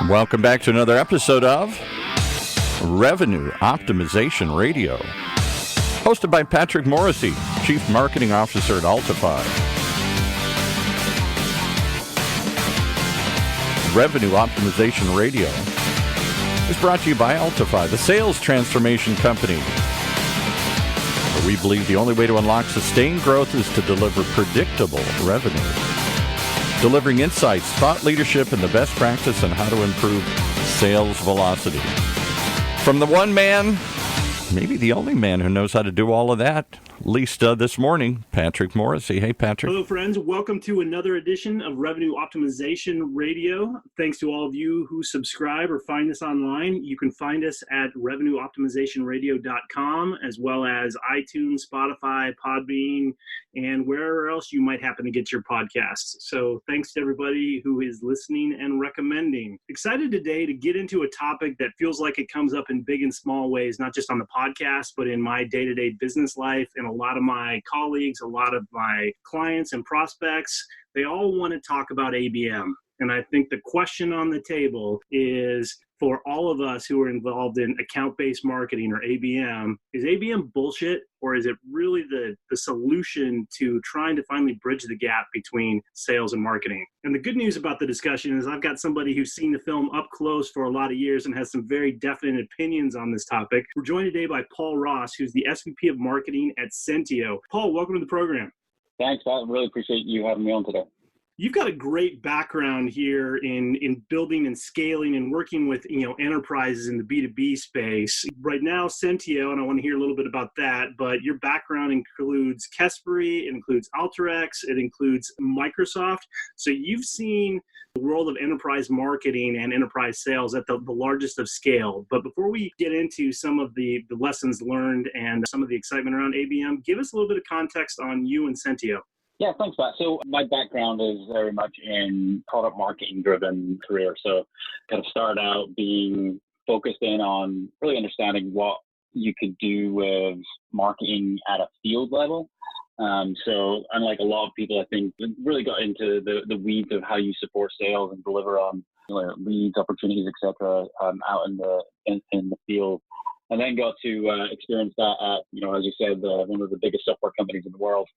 Welcome back to another episode of Revenue Optimization Radio, hosted by Patrick Morrissey, Chief Marketing Officer at Altify. Revenue Optimization Radio is brought to you by Altify, the sales transformation company. Where we believe the only way to unlock sustained growth is to deliver predictable revenue. Delivering insights, thought leadership, and the best practice on how to improve sales velocity. From the one man, maybe the only man who knows how to do all of that, at least this morning, Patrick Morrissey. Hey, Patrick. Hello, friends. Welcome to another edition of Revenue Optimization Radio. Thanks to all of you who subscribe or find us online. You can find us at revenueoptimizationradio.com, as well as iTunes, Spotify, Podbean, and wherever else you might happen to get your podcasts. So thanks to everybody who is listening and recommending. Excited today to get into a topic that feels like it comes up in big and small ways, not just on the podcast, but in my day-to-day business life. And a lot of my colleagues, a lot of my clients and prospects, they all want to talk about ABM. And I think the question on the table is, for all of us who are involved in account-based marketing or ABM, is ABM bullshit, or is it really the solution to trying to finally bridge the gap between sales and marketing? And the good news about the discussion is I've got somebody who's seen the film up close for a lot of years and has some very definite opinions on this topic. We're joined today by Paul Ross, who's the SVP of Marketing at Sentio. Paul, welcome to the program. Thanks, Pat. I really appreciate you having me on today. You've got a great background here in building and scaling and working with enterprises in the B2B space. Right now, Sentio, and I want to hear a little bit about that, but your background includes Kesbury, it includes Alteryx, it includes Microsoft. So you've seen the world of enterprise marketing and enterprise sales at the largest of scale. But before we get into some of the lessons learned and some of the excitement around ABM, give us a little bit of context on you and Sentio. Yeah, thanks, Pat. So my background is very much in product marketing driven career. So kind of started out being focused in on really understanding what you could do with marketing at a field level. So unlike a lot of people, I think really got into the weeds of how you support sales and deliver on leads, opportunities, etc. Out in the field. And then got to experience that at, as you said, one of the biggest software companies in the world.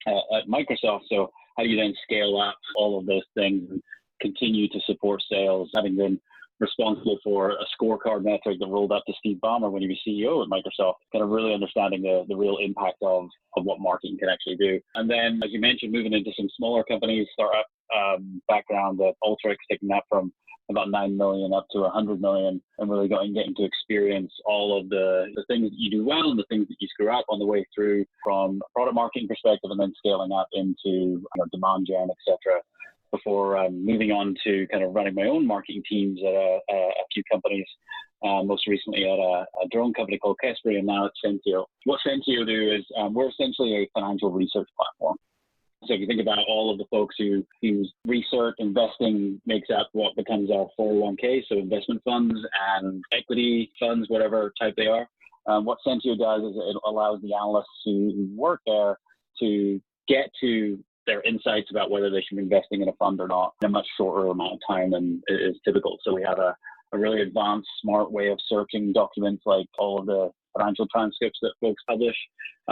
At Microsoft. So how do you then scale up all of those things and continue to support sales, having been responsible for a scorecard metric that rolled up to Steve Ballmer when he was CEO at Microsoft, kind of really understanding the real impact of what marketing can actually do. And then, as you mentioned, moving into some smaller companies, startup background at Alteryx, taking that from about 9 million up to 100 million, and really getting to experience all of the things that you do well and the things that you screw up on the way through from a product marketing perspective, and then scaling up into demand gen, etc. Before moving on to kind of running my own marketing teams at a few companies, most recently at a drone company called Kesbury, and now at Sentio. What Sentio do is we're essentially a financial research platform. So if you think about all of the folks whose research investing makes up what becomes our 401k, so investment funds and equity funds, whatever type they are, what Sentio does is it allows the analysts who work there to get to their insights about whether they should be investing in a fund or not in a much shorter amount of time than is typical. So we have a really advanced, smart way of searching documents like all of the financial transcripts that folks publish,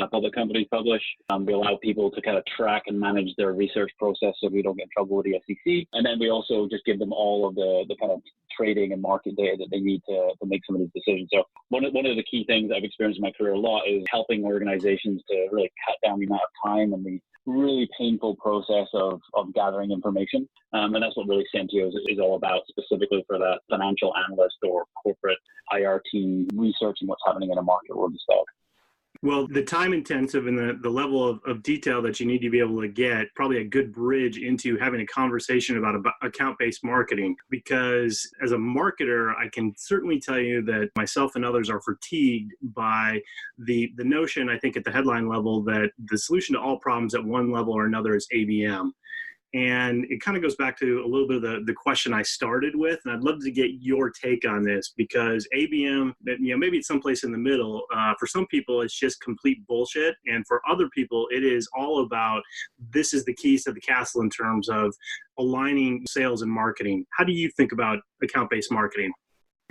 public companies publish. We allow people to kind of track and manage their research process so we don't get in trouble with the SEC. And then we also just give them all of the kind of trading and market data that they need to make some of these decisions. So one of the key things I've experienced in my career a lot is helping organizations to really cut down the amount of time and the really painful process of gathering information. And that's what really Sentio is all about, specifically for that financial analyst or corporate IR team researching what's happening in a market or the stock. Well, the time intensive and the level of detail that you need to be able to get, probably a good bridge into having a conversation about account-based marketing. Because as a marketer, I can certainly tell you that myself and others are fatigued by the notion, I think at the headline level, that the solution to all problems at one level or another is ABM. And it kind of goes back to a little bit of the question I started with. And I'd love to get your take on this, because ABM, maybe it's someplace in the middle. For some people, it's just complete bullshit. And for other people, it is all about, this is the keys to the castle in terms of aligning sales and marketing. How do you think about account-based marketing?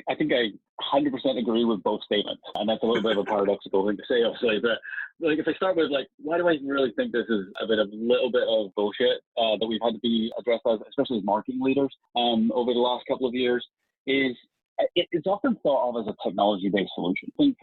I think I 100% agree with both statements, and that's a little bit of a paradoxical thing to say, obviously. But like, if I start with why do I really think this is a little bit of bullshit that we've had to be addressed as, especially as marketing leaders, over the last couple of years, is it's often thought of as a technology-based solution. I think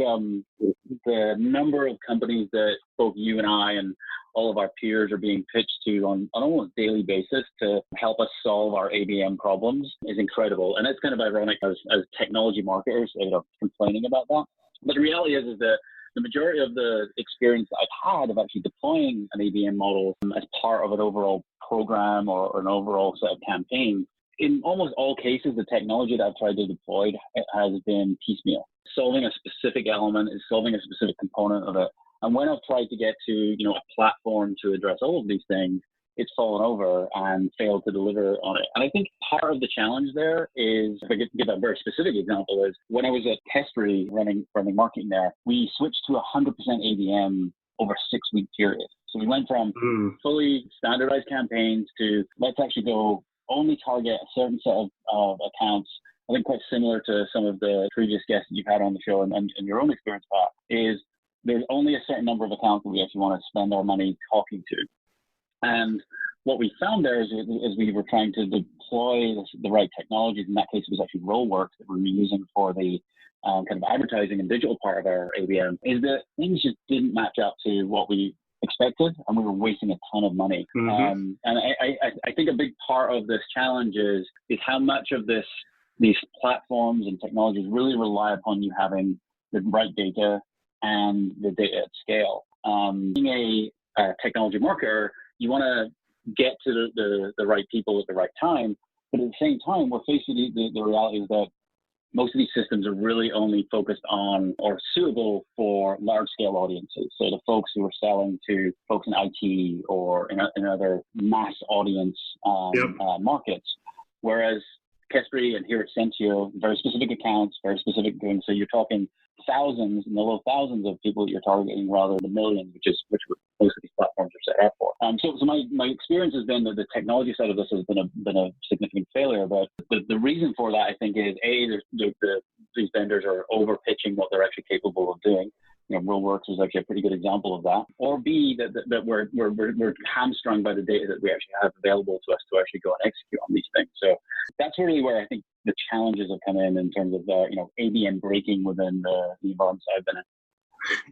the number of companies that both you and I and all of our peers are being pitched to on almost a daily basis to help us solve our ABM problems is incredible. And it's kind of ironic as technology marketers complaining about that. But the reality is that the majority of the experience that I've had of actually deploying an ABM model as part of an overall program or an overall set of campaigns, in almost all cases, the technology that I've tried to deploy has been piecemeal. Solving a specific element is solving a specific component of it. And when I've tried to get to, a platform to address all of these things, it's fallen over and failed to deliver on it. And I think part of the challenge there is, if I give a very specific example, is when I was at Testry running marketing there, we switched to 100% ABM over a 6-week period. So we went from fully standardized campaigns to let's actually go only target a certain set of accounts. I think quite similar to some of the previous guests that you've had on the show and your own experience, Pat, is there's only a certain number of accounts that we actually want to spend our money talking to. And what we found there is we were trying to deploy the right technologies. In that case, it was actually Rollworks that we were using for the kind of advertising and digital part of our ABM, is that things just didn't match up to what we expected, and we were wasting a ton of money. And I think a big part of this challenge is how much of these platforms and technologies really rely upon you having the right data and the data at scale. Being a technology marketer, you want to get to the right people at the right time, but at the same time, we're facing the reality that most of these systems are really only focused on or suitable for large-scale audiences. So the folks who are selling to folks in IT or in other mass audience markets, whereas Kespri and here at Sentio, very specific accounts, very specific things. So you're talking thousands, in the low thousands of people that you're targeting rather than millions, which most of these platforms are set up for. So my experience has been that the technology side of this has been a significant failure. But the reason for that, I think, is these vendors are over pitching what they're actually capable of doing. Rollworks is actually a pretty good example of that. Or B, that we're hamstrung by the data that we actually have available to us to actually go and execute on these things. So that's really where I think the challenges have come in terms of ABM breaking within the environments I've been in.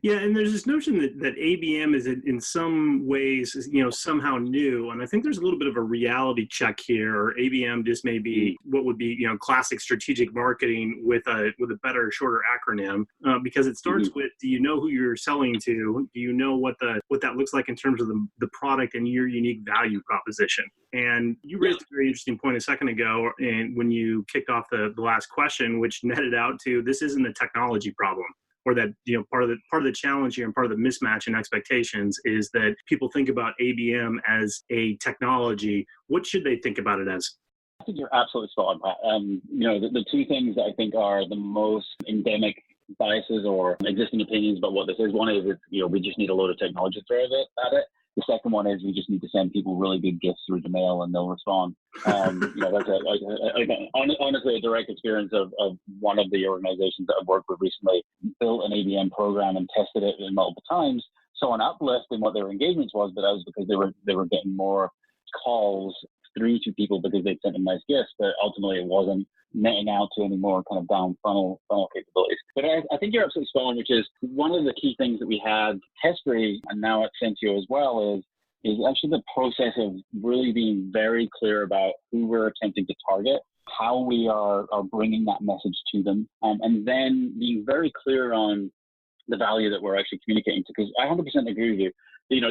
Yeah, and there's this notion that ABM is in some ways, somehow new, and I think there's a little bit of a reality check here. ABM just may be what would be, classic strategic marketing with a better, shorter acronym, because it starts with: do you know who you're selling to? Do you know what that looks like in terms of the product and your unique value proposition? And you raised a very interesting point a second ago, and when you kicked off the last question, which netted out to this isn't a technology problem. Or that part of the challenge here and part of the mismatch in expectations is that people think about ABM as a technology. What should they think about it as? I think you're absolutely spot on, Pat. The two things that I think are the most endemic biases or existing opinions about what this is. One is we just need a load of technology to throw at it. The second one is we just need to send people really big gifts through the mail and they'll respond. That's honestly a direct experience of one of the organizations that I've worked with recently. Built an ABM program and tested it multiple times. Saw an uplift in what their engagements was, but that was because they were getting more calls through to people because they'd sent them nice gifts, but ultimately it wasn't netting out to any more kind of down funnel capabilities. But I think you're absolutely spot on, which is one of the key things that we had Testry and now at Sentio as well is actually the process of really being very clear about who we're attempting to target, how we are bringing that message to them, and then being very clear on the value that we're actually communicating to. Because I 100% agree with you.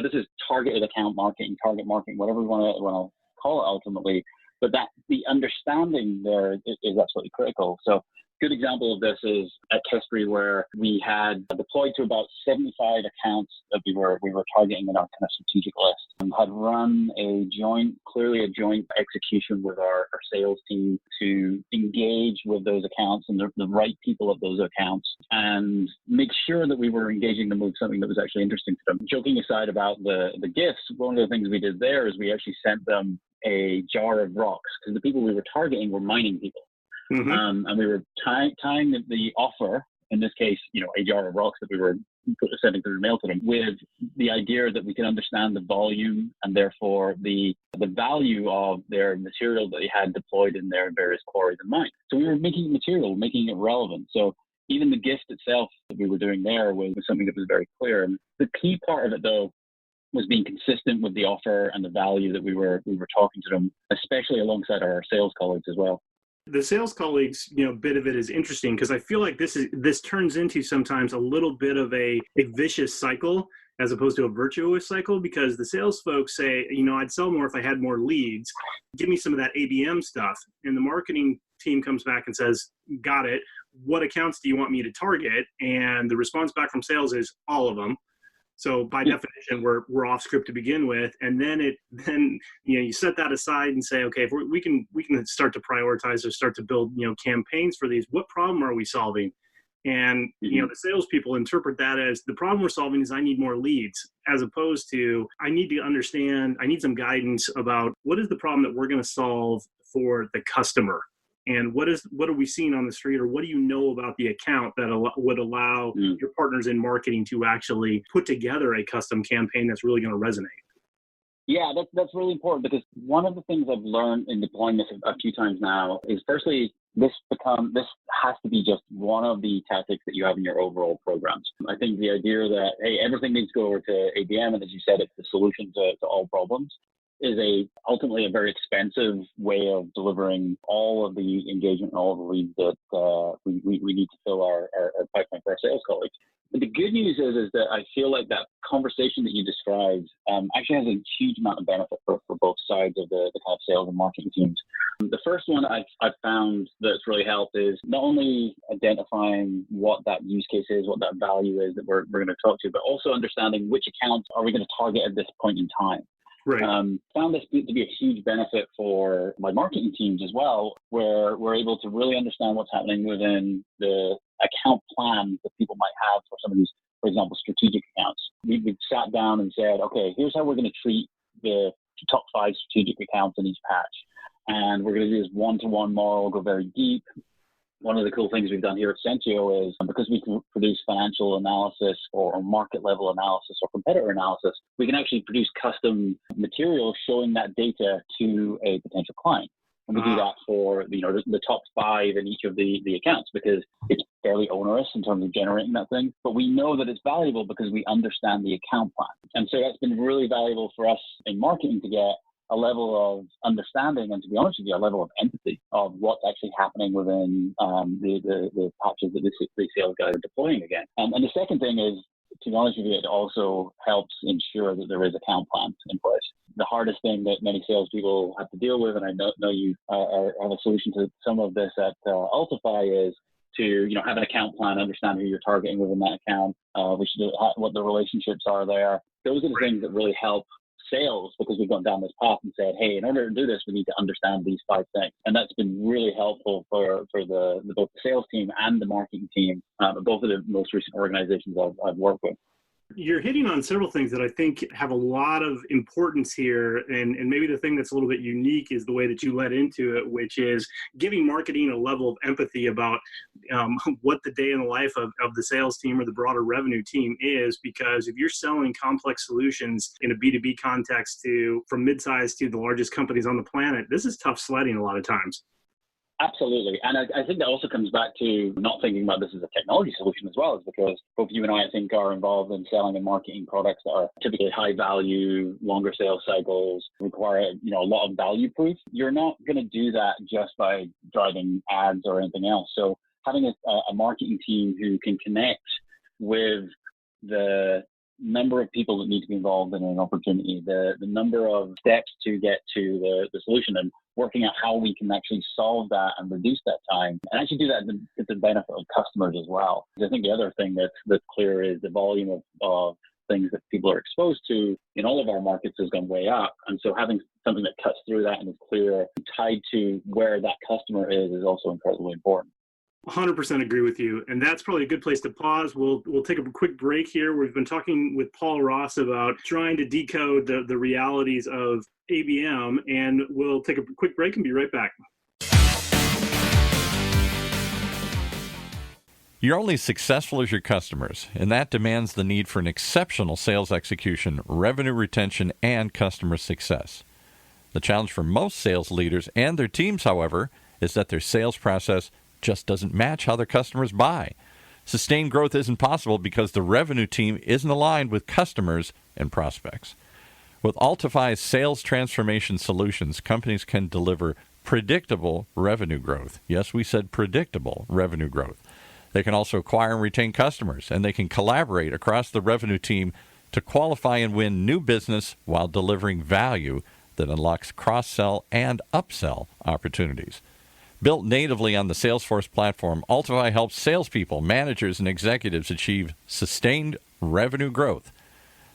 This is targeted account marketing, target marketing, whatever we want to call it ultimately. But that the understanding there is absolutely critical. So good example of this is at History, where we had deployed to about 75 accounts that we were targeting in our kind of strategic list, and had run a joint execution with our sales team to engage with those accounts and the right people at those accounts, and make sure that we were engaging them with something that was actually interesting to them. Joking aside about the gifts, one of the things we did there is we actually sent them a jar of rocks, because the people we were targeting were mining people. Mm-hmm. And we were tying the offer, in this case, a jar of rocks that we were sending through the mail to them, with the idea that we can understand the volume and therefore the value of their material that they had deployed in their various quarries and mines. So we were making it material, making it relevant. So even the gift itself that we were doing there was something that was very clear. And the key part of it, though, was being consistent with the offer and the value that we were talking to them, especially alongside our sales colleagues as well. The sales colleagues, bit of it is interesting, because I feel like this turns into sometimes a little bit of a vicious cycle as opposed to a virtuous cycle, because the sales folks say, I'd sell more if I had more leads. Give me some of that ABM stuff. And the marketing team comes back and says, got it. What accounts do you want me to target? And the response back from sales is all of them. So by definition, we're off script to begin with, and then you set that aside and say, okay, if we can start to prioritize or start to build campaigns for these. What problem are we solving? And the salespeople interpret that as the problem we're solving is I need more leads, as opposed to I need some guidance about what is the problem that we're going to solve for the customer. And what are we seeing on the street, or what do you know about the account that would allow your partners in marketing to actually put together a custom campaign that's really going to resonate? Yeah, that's really important, because one of the things I've learned in deploying this a few times now is, firstly, this has to be just one of the tactics that you have in your overall programs. I think the idea that, hey, everything needs to go over to ABM, and as you said, it's the solution to all problems, is ultimately a very expensive way of delivering all of the engagement and all of the leads that we need to fill our pipeline for our sales colleagues. But the good news is that I feel like that conversation that you described actually has a huge amount of benefit for both sides of the kind of sales and marketing teams. The first one I've found that's really helped is not only identifying what that use case is, what that value is that we're going to talk to, but also understanding which accounts are we going to target at this point in time. Right. Found this to be a huge benefit for my marketing teams as well, where we're able to really understand what's happening within the account plans that people might have for some of these, for example, strategic accounts. We've sat down and said, okay, here's how we're going to treat the top 5 strategic accounts in each patch. And we're going to do this one-to-one model, go very deep. One of the cool things we've done here at Sentio is, because we can produce financial analysis or market level analysis or competitor analysis, we can actually produce custom material showing that data to a potential client. And we do that for the top 5 in each of the accounts, because it's fairly onerous in terms of generating that thing. But we know that it's valuable because we understand the account plan. And so that's been really valuable for us in marketing to get a level of understanding, and to be honest with you, a level of empathy of what's actually happening within the patches that the sales guys are deploying again. And the second thing is, to be honest with you, it also helps ensure that there is account plans in place. The hardest thing that many salespeople have to deal with, and I know you have a solution to some of this at Altify, is to have an account plan, understand who you're targeting within that account, what the relationships are there. Those are the things that really help sales, because we've gone down this path and said, hey, in order to do this, we need to understand these 5 things. And that's been really helpful for both the sales team and the marketing team, both of the most recent organizations I've worked with. You're hitting on several things that I think have a lot of importance here, and maybe the thing that's a little bit unique is the way that you led into it, which is giving marketing a level of empathy about what the day in the life of the sales team or the broader revenue team is. Because if you're selling complex solutions in a B2B context from mid-size to the largest companies on the planet, this is tough sledding a lot of times. Absolutely. And I think that also comes back to not thinking about this as a technology solution as well, is because both you and I think, are involved in selling and marketing products that are typically high value, longer sales cycles, require a lot of value proof. You're not going to do that just by driving ads or anything else. So having a marketing team who can connect with the number of people that need to be involved in an opportunity, the number of steps to get to the solution, and working out how we can actually solve that and reduce that time, and actually do that to the benefit of customers as well. I think the other thing that's clear is the volume of things that people are exposed to in all of our markets has gone way up. And so having something that cuts through that and is clear, tied to where that customer is also incredibly important. 100% agree with you. And that's probably a good place to pause. We'll take a quick break here. We've been talking with Paul Ross about trying to decode the realities of ABM, and we'll take a quick break and be right back. You're only as successful as your customers, and that demands the need for an exceptional sales execution, revenue retention, and customer success. The challenge for most sales leaders and their teams, however, is that their sales process just doesn't match how their customers buy. Sustained growth isn't possible because the revenue team isn't aligned with customers and prospects. With Altify's sales transformation solutions, companies can deliver predictable revenue growth. Yes, we said predictable revenue growth. They can also acquire and retain customers, and they can collaborate across the revenue team to qualify and win new business while delivering value that unlocks cross-sell and upsell opportunities. Built natively on the Salesforce platform, Altify helps salespeople, managers, and executives achieve sustained revenue growth.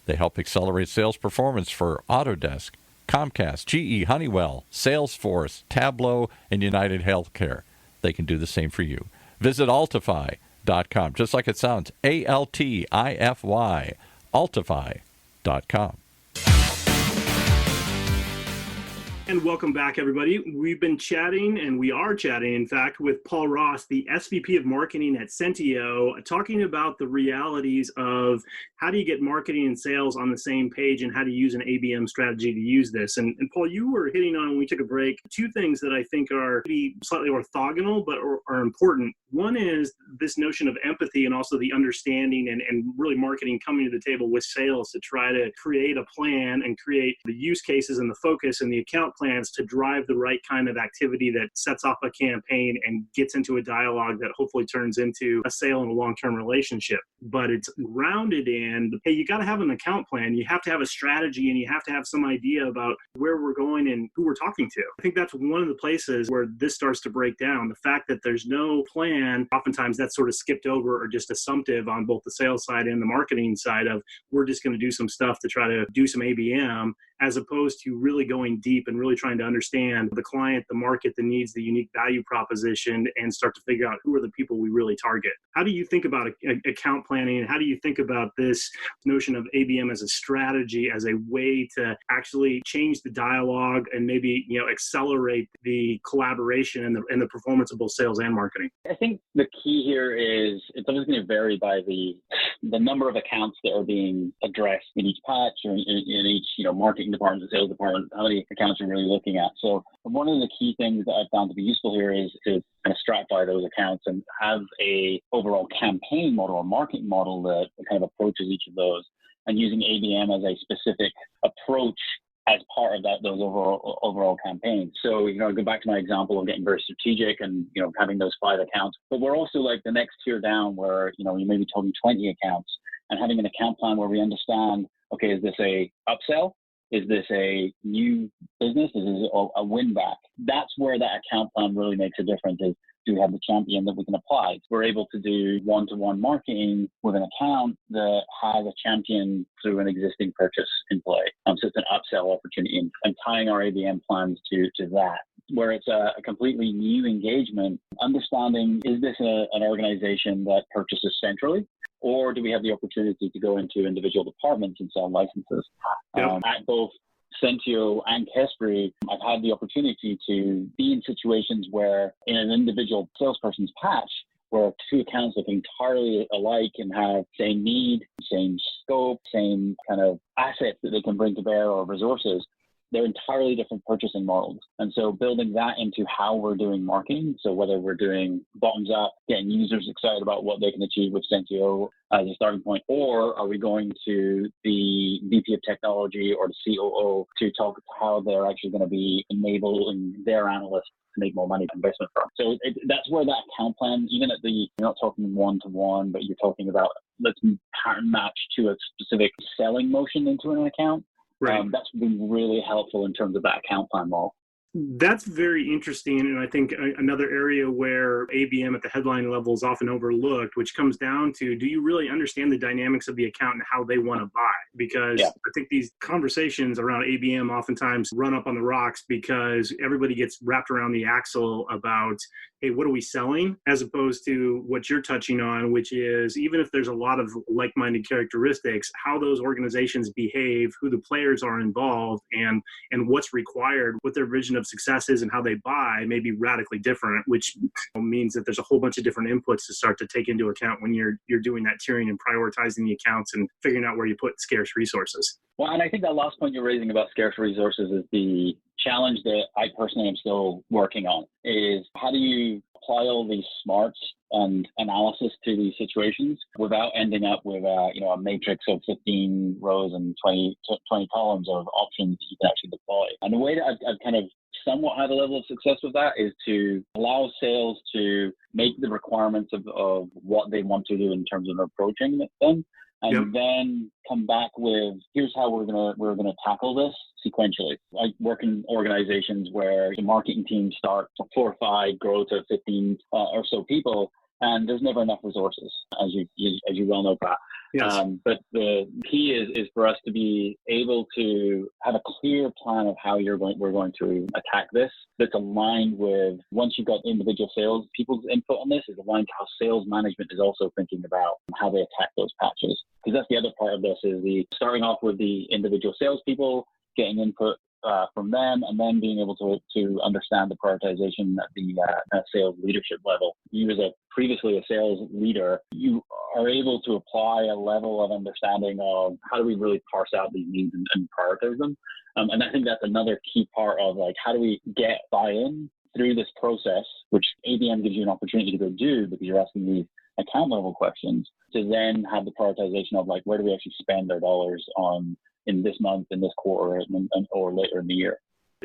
They help accelerate sales performance for Autodesk, Comcast, GE, Honeywell, Salesforce, Tableau, and United Healthcare. They can do the same for you. Visit Altify.com, just like it sounds, Altify, Altify.com. And welcome back, everybody. We've been chatting, and we are chatting, in fact, with Paul Ross, the SVP of Marketing at Sentio, talking about the realities of how do you get marketing and sales on the same page and how to use an ABM strategy to use this. And Paul, you were hitting on, when we took a break, two things that I think are maybe slightly orthogonal but are important. One is this notion of empathy and also the understanding and really marketing coming to the table with sales to try to create a plan and create the use cases and the focus and the account plans to drive the right kind of activity that sets off a campaign and gets into a dialogue that hopefully turns into a sale and a long-term relationship. But it's grounded in, hey, you got to have an account plan, you have to have a strategy, and you have to have some idea about where we're going and who we're talking to. I think that's one of the places where this starts to break down. The fact that there's no plan, oftentimes that's sort of skipped over or just assumptive on both the sales side and the marketing side of, we're just going to do some stuff to try to do some ABM, as opposed to really going deep and really trying to understand the client, the market, the needs, the unique value proposition, and start to figure out who are the people we really target. How do you think about account planning? And how do you think about this notion of ABM as a strategy, as a way to actually change the dialogue and maybe, accelerate the collaboration and the performance of both sales and marketing? I think the key here is it's always going to vary by the number of accounts that are being addressed in each patch or in each marketing department, the sales department, how many accounts you're really looking at. So one of the key things that I've found to be useful here is to kind of stratify those accounts and have a overall campaign model or marketing model that kind of approaches each of those, and using ABM as a specific approach as part of those overall campaigns. So, I go back to my example of getting very strategic and, having those 5 accounts, but we're also like the next tier down where, you maybe talking 20 accounts and having an account plan where we understand, okay, is this a upsell? Is this a new business? Is this a win back? That's where that account plan really makes a difference. Is, do we have the champion that we can apply? We're able to do one-to-one marketing with an account that has a champion through an existing purchase in play. So it's an upsell opportunity, and tying our ABM plans to that. Where it's a completely new engagement, understanding, is this an organization that purchases centrally? Or do we have the opportunity to go into individual departments and sell licenses? Yep. At both Sentio and Kespri, I've had the opportunity to be in situations where in an individual salesperson's patch, where 2 accounts look entirely alike and have same need, same scope, same kind of assets that they can bring to bear or resources, they're entirely different purchasing models. And so building that into how we're doing marketing, so whether we're doing bottoms up, getting users excited about what they can achieve with Sentio as a starting point, or are we going to the VP of technology or the COO to talk to how they're actually going to be enabling their analysts to make more money from investment from. So that's where that account plan, even at you're not talking one-to-one, but you're talking about let's pattern match to a specific selling motion into an account. Right. That's been really helpful in terms of that account plan model. That's very interesting. And I think another area where ABM at the headline level is often overlooked, which comes down to, do you really understand the dynamics of the account and how they want to buy? Because I think these conversations around ABM oftentimes run up on the rocks because everybody gets wrapped around the axle about, hey, what are we selling? As opposed to what you're touching on, which is, even if there's a lot of like-minded characteristics, how those organizations behave, who the players are involved, and what's required, what their vision of success is, and how they buy may be radically different, which means that there's a whole bunch of different inputs to start to take into account when you're doing that tiering and prioritizing the accounts and figuring out where you put scarce resources. Well, and I think that last point you're raising about scarce resources is the challenge that I personally am still working on, is how do you apply all these smarts and analysis to these situations without ending up with a matrix of 15 rows and 20 columns of options that you can actually deploy. And the way that I've kind of somewhat had a level of success with that is to allow sales to make the requirements of what they want to do in terms of approaching them, and then come back with, here's how we're gonna tackle this sequentially. I work in organizations where the marketing team start 4 or 5, grow to 15 or so people, and there's never enough resources, as you well know, Pat. Yes. But the key is for us to be able to have a clear plan of how we're going to attack this. That's aligned with, once you've got individual sales people's input on this, is aligned to how sales management is also thinking about how they attack those patches. Because that's the other part of this, is the starting off with the individual salespeople, getting input from them, and then being able to understand the prioritization at the sales leadership level. You, as previously a sales leader, you are able to apply a level of understanding of how do we really parse out these needs and prioritize them. And I think that's another key part of, like, how do we get buy-in through this process, which ABM gives you an opportunity to go do because you're asking these account level questions, to then have the prioritization of, like, where do we actually spend our dollars on in this month, in this quarter, or later in the year.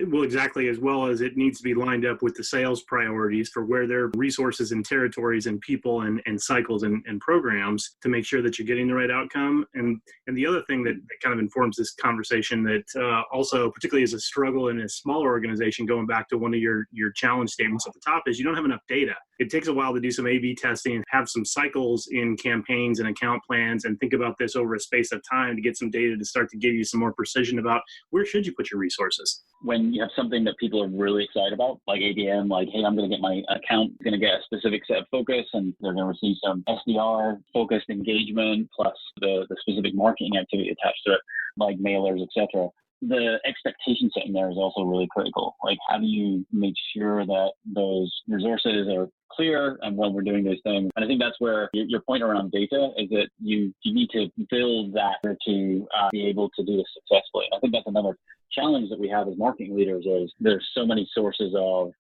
Well, exactly, as well as it needs to be lined up with the sales priorities for where their resources and territories and people and cycles and programs, to make sure that you're getting the right outcome. And the other thing that kind of informs this conversation, that also particularly is a struggle in a smaller organization, going back to one of your challenge statements at the top, is you don't have enough data. It takes a while to do some A/B testing, have some cycles in campaigns and account plans, and think about this over a space of time to get some data to start to give you some more precision about where should you put your resources. When you have something that people are really excited about, like ABM, like, hey, I'm going to get my account, going to get a specific set of focus, and they're going to receive some SDR focused engagement plus the specific marketing activity attached to it, like mailers, etc. The expectation setting there is also really critical. Like, how do you make sure that those resources are clear and when we're doing those things? And I think that's where your point around data is, that you need to build that to be able to do this successfully. And I think that's another challenge that we have as marketing leaders, is there's so many sources of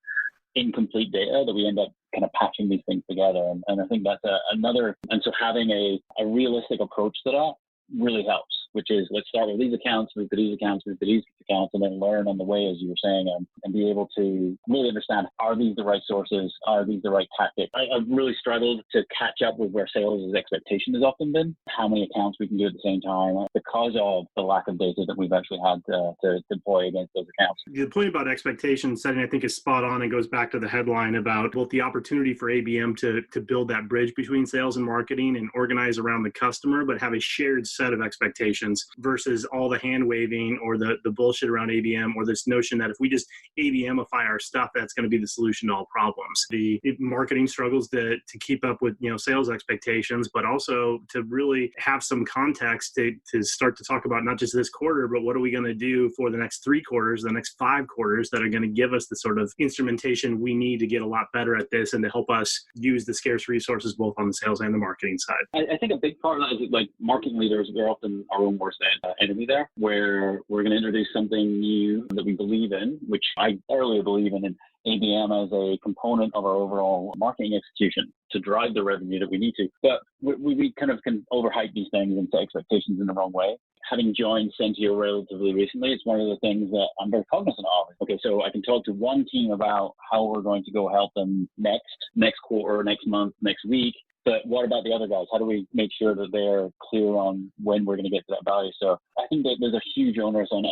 incomplete data that we end up kind of patching these things together. And I think that's another, and so having a realistic approach to that really helps, which is, let's start with these accounts, move to these accounts, move to these accounts, and then learn on the way, as you were saying, and be able to really understand, are these the right sources? Are these the right tactics? I've really struggled to catch up with where sales' expectation has often been, how many accounts we can do at the same time, because of the lack of data that we've actually had to deploy against those accounts. The point about expectation setting, I think, is spot on, and goes back to the headline about both the opportunity for ABM to build that bridge between sales and marketing and organize around the customer, but have a shared set of expectations, versus all the hand waving or the bullshit around ABM, or this notion that if we just ABMify our stuff, that's going to be the solution to all problems. The marketing struggles to keep up with sales expectations, but also to really have some context to start to talk about not just this quarter, but what are we going to do for the next 3 quarters, the next 5 quarters, that are going to give us the sort of instrumentation we need to get a lot better at this, and to help us use the scarce resources both on the sales and the marketing side. I think a big part of that is, like, marketing leaders, we're often our own worst enemy there, where we're going to introduce something new that we believe in, which I thoroughly believe in ABM as a component of our overall marketing execution to drive the revenue that we need to. But we kind of can overhype these things and set expectations in the wrong way. Having joined Sentio relatively recently, it's one of the things that I'm very cognizant of. Okay, so I can talk to one team about how we're going to go help them next quarter, next month, next week. But what about the other guys? How do we make sure that they're clear on when we're going to get to that value? So I think that there's a huge onus on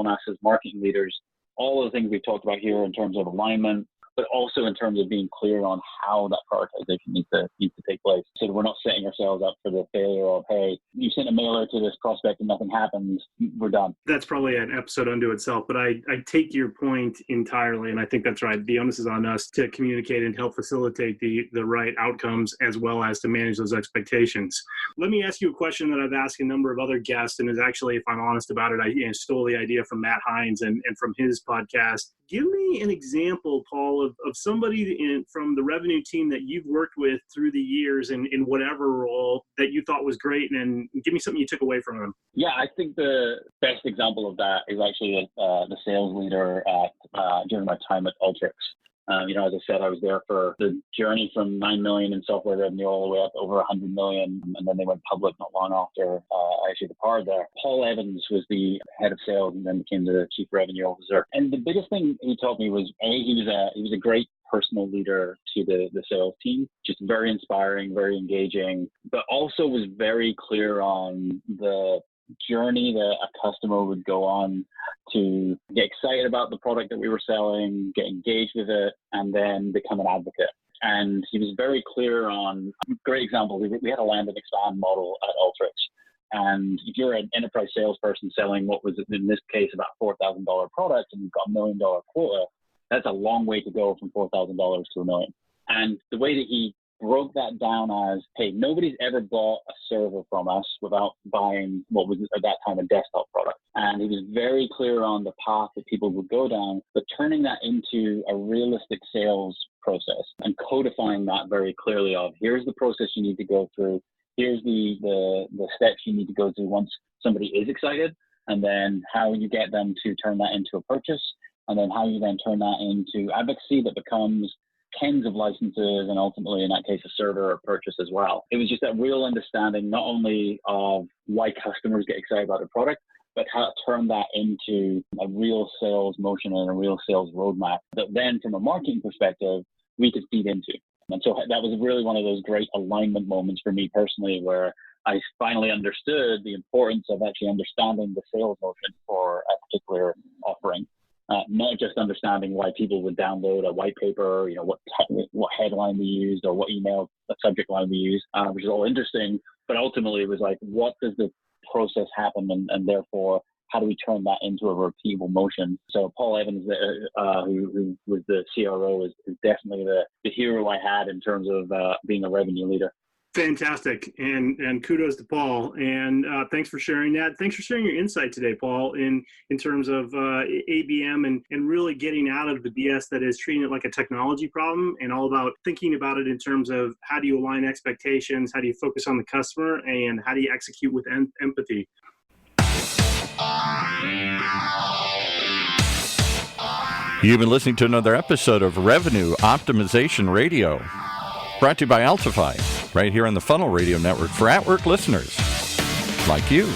us as marketing leaders all of the things we've talked about here in terms of alignment, but also in terms of being clear on how that prioritization needs to take place. So that we're not setting ourselves up for the failure of, hey, you sent a mailer to this prospect and nothing happens, we're done. That's probably an episode unto itself, but I take your point entirely, and I think that's right. The onus is on us to communicate and help facilitate the right outcomes as well as to manage those expectations. Let me ask you a question that I've asked a number of other guests, and is actually, if I'm honest about it, I stole the idea from Matt Hines and from his podcast. Give me an example, Paul, of somebody from the revenue team that you've worked with through the years in whatever role that you thought was great, and give me something you took away from them. Yeah, I think the best example of that is actually the sales leader during my time at Alteryx. As I said, I was there for the journey from 9 million in software revenue all the way up over 100 million. And then they went public not long after I actually departed there. Paul Evans was the head of sales and then became the chief revenue officer. And the biggest thing he taught me was, he was a great personal leader to the sales team, just very inspiring, very engaging, but also was very clear on the journey that a customer would go on to get excited about the product that we were selling, get engaged with it, and then become an advocate. And he was very clear on, great example, we had a land and expand model at Alteryx. And if you're an enterprise salesperson selling what was, in this case, about $4,000 product, and you've got $1 million quota, that's a long way to go from $4,000 to $1 million. And the way that he broke that down as, hey, nobody's ever bought a server from us without buying what was at that time a desktop product. And he was very clear on the path that people would go down, but turning that into a realistic sales process and codifying that very clearly of, here's the process you need to go through, here's the steps you need to go through once somebody is excited, and then how you get them to turn that into a purchase, and then how you then turn that into advocacy that becomes tens of licenses, and ultimately, in that case, a server or purchase as well. It was just that real understanding, not only of why customers get excited about a product, but how to turn that into a real sales motion and a real sales roadmap that then, from a marketing perspective, we could feed into. And so that was really one of those great alignment moments for me personally, where I finally understood the importance of actually understanding the sales motion for a particular offering. Not just understanding why people would download a white paper, what headline we used or what email subject line we used, which is all interesting. But ultimately, it was like, what does the process happen, and therefore, how do we turn that into a repeatable motion? So Paul Evans, who was the CRO, is definitely the hero I had in terms of being a revenue leader. Fantastic. And kudos to Paul. And thanks for sharing that. Thanks for sharing your insight today, Paul, in terms of ABM and really getting out of the BS that is treating it like a technology problem, and all about thinking about it in terms of how do you align expectations, how do you focus on the customer, and how do you execute with empathy. You've been listening to another episode of Revenue Optimization Radio, brought to you by Altify, right here on the Funnel Radio Network for at-work listeners like you.